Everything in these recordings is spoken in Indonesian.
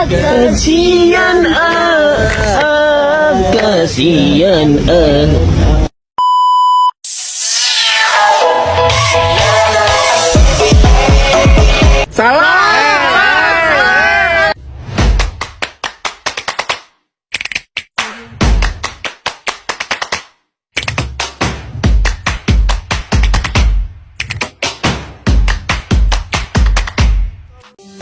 Kasian kasian Salah.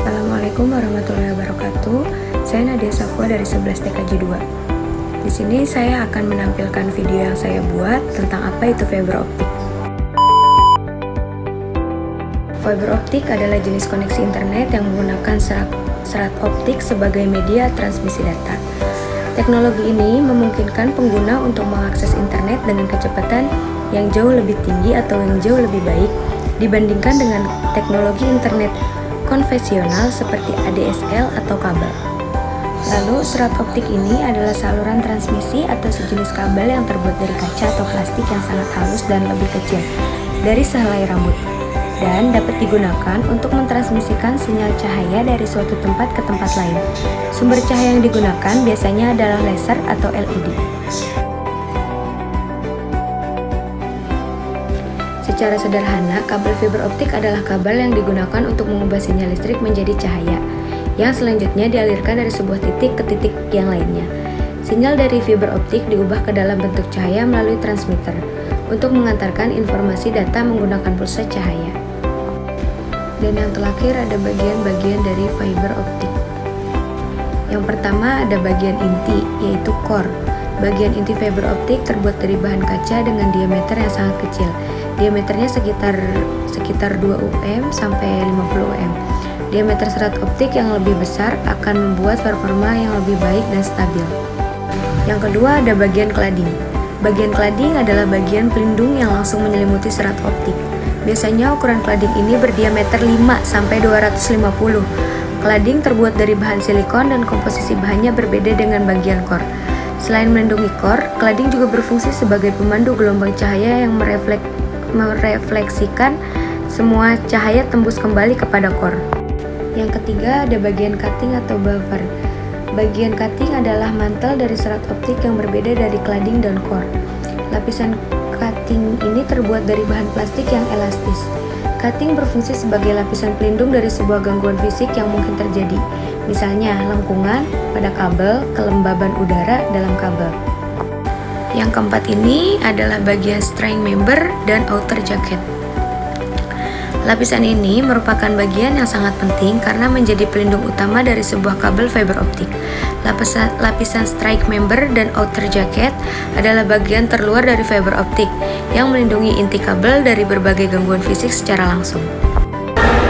Assalamualaikum warahmatullahi wabarakatuh. Saya Nadia Safwa dari 11 TKJ 2. Di sini saya akan menampilkan video yang saya buat tentang apa itu fiber optik. Fiber optik adalah jenis koneksi internet yang menggunakan serat optik sebagai media transmisi data. Teknologi ini memungkinkan pengguna untuk mengakses internet dengan kecepatan yang jauh lebih tinggi atau yang jauh lebih baik dibandingkan dengan teknologi internet konvensional seperti ADSL atau kabel. Lalu, serat optik ini adalah saluran transmisi atau sejenis kabel yang terbuat dari kaca atau plastik yang sangat halus dan lebih kecil dari sehelai rambut, dan dapat digunakan untuk mentransmisikan sinyal cahaya dari suatu tempat ke tempat lain. Sumber cahaya yang digunakan biasanya adalah laser atau LED. Secara sederhana, kabel fiber optik adalah kabel yang digunakan untuk mengubah sinyal listrik menjadi cahaya, yang selanjutnya dialirkan dari sebuah titik ke titik yang lainnya. Sinyal dari fiber optik diubah ke dalam bentuk cahaya melalui transmitter untuk mengantarkan informasi data menggunakan pulsa cahaya. Dan yang terakhir ada bagian-bagian dari fiber optik. Yang pertama ada bagian inti, yaitu core. Bagian inti fiber optik terbuat dari bahan kaca dengan diameter yang sangat kecil. Diameternya sekitar 2 UM sampai 50 UM. Diameter serat optik yang lebih besar akan membuat performa yang lebih baik dan stabil. Yang kedua ada bagian cladding. Bagian cladding adalah bagian pelindung yang langsung menyelimuti serat optik. Biasanya ukuran cladding ini berdiameter 5 sampai 250. Cladding terbuat dari bahan silikon dan komposisi bahannya berbeda dengan bagian core. Selain melindungi core, cladding juga berfungsi sebagai pemandu gelombang cahaya yang merefleksikan semua cahaya tembus kembali kepada core. Yang ketiga ada bagian cutting atau buffer. Bagian cutting adalah mantel dari serat optik yang berbeda dari cladding dan core. Lapisan cutting ini terbuat dari bahan plastik yang elastis. Cutting berfungsi sebagai lapisan pelindung dari sebuah gangguan fisik yang mungkin terjadi, misalnya lengkungan pada kabel, kelembaban udara dalam kabel. Yang keempat ini adalah bagian string member dan outer jacket. Lapisan ini merupakan bagian yang sangat penting karena menjadi pelindung utama dari sebuah kabel fiber optik. Lapisan strike member dan outer jacket adalah bagian terluar dari fiber optik yang melindungi inti kabel dari berbagai gangguan fisik secara langsung.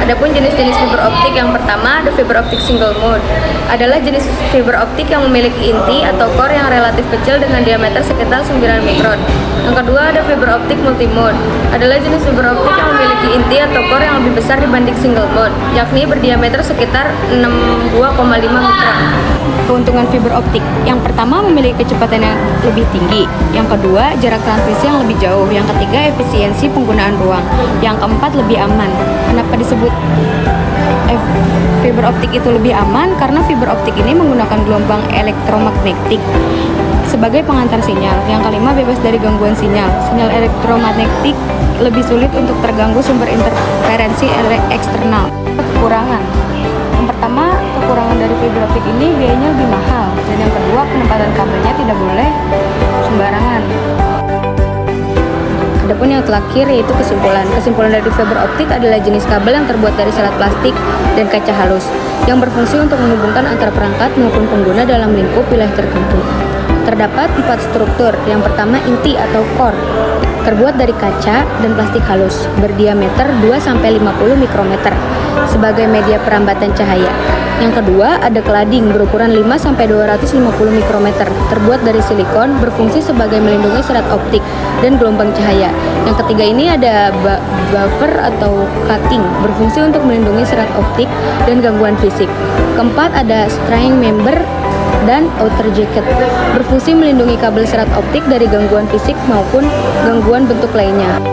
Adapun jenis-jenis fiber optik, yang pertama ada fiber optik single mode. Adalah jenis fiber optik yang memiliki inti atau core yang relatif kecil dengan diameter sekitar 9 mikron. Yang kedua ada fiber optik multimode. Adalah jenis fiber optik yang memiliki inti atau core yang lebih besar dibanding single mode, yakni berdiameter sekitar 62,5 mikron. Keuntungan fiber optik, yang pertama memiliki kecepatan yang lebih tinggi, yang kedua jarak transmisi yang lebih jauh, yang ketiga efisiensi penggunaan ruang, yang keempat lebih aman. Kenapa disebut fiber optik itu lebih aman? Karena fiber optik ini menggunakan gelombang elektromagnetik sebagai pengantar sinyal. Yang kelima bebas dari gangguan sinyal. Sinyal elektromagnetik lebih sulit untuk terganggu sumber interferensi eksternal. Kekurangan, yang pertama, kekurangan dari fiber optik ini biayanya lebih mahal, dan yang kedua penempatan kabelnya tidak boleh sembarangan. Adapun yang terakhir yaitu kesimpulan. Kesimpulan dari fiber optik adalah jenis kabel yang terbuat dari serat plastik dan kaca halus yang berfungsi untuk menghubungkan antara perangkat maupun pengguna dalam lingkup wilayah tertentu. Terdapat 4 struktur. Yang pertama inti atau core, terbuat dari kaca dan plastik halus, berdiameter 2-50 mikrometer sebagai media perambatan cahaya. Yang kedua ada cladding berukuran 5-250 mikrometer, terbuat dari silikon, berfungsi sebagai melindungi serat optik dan gelombang cahaya. Yang ketiga ini ada buffer atau cutting, berfungsi untuk melindungi serat optik dan gangguan fisik. Keempat ada string member dan outer jacket, berfungsi melindungi kabel serat optik dari gangguan fisik maupun gangguan bentuk lainnya.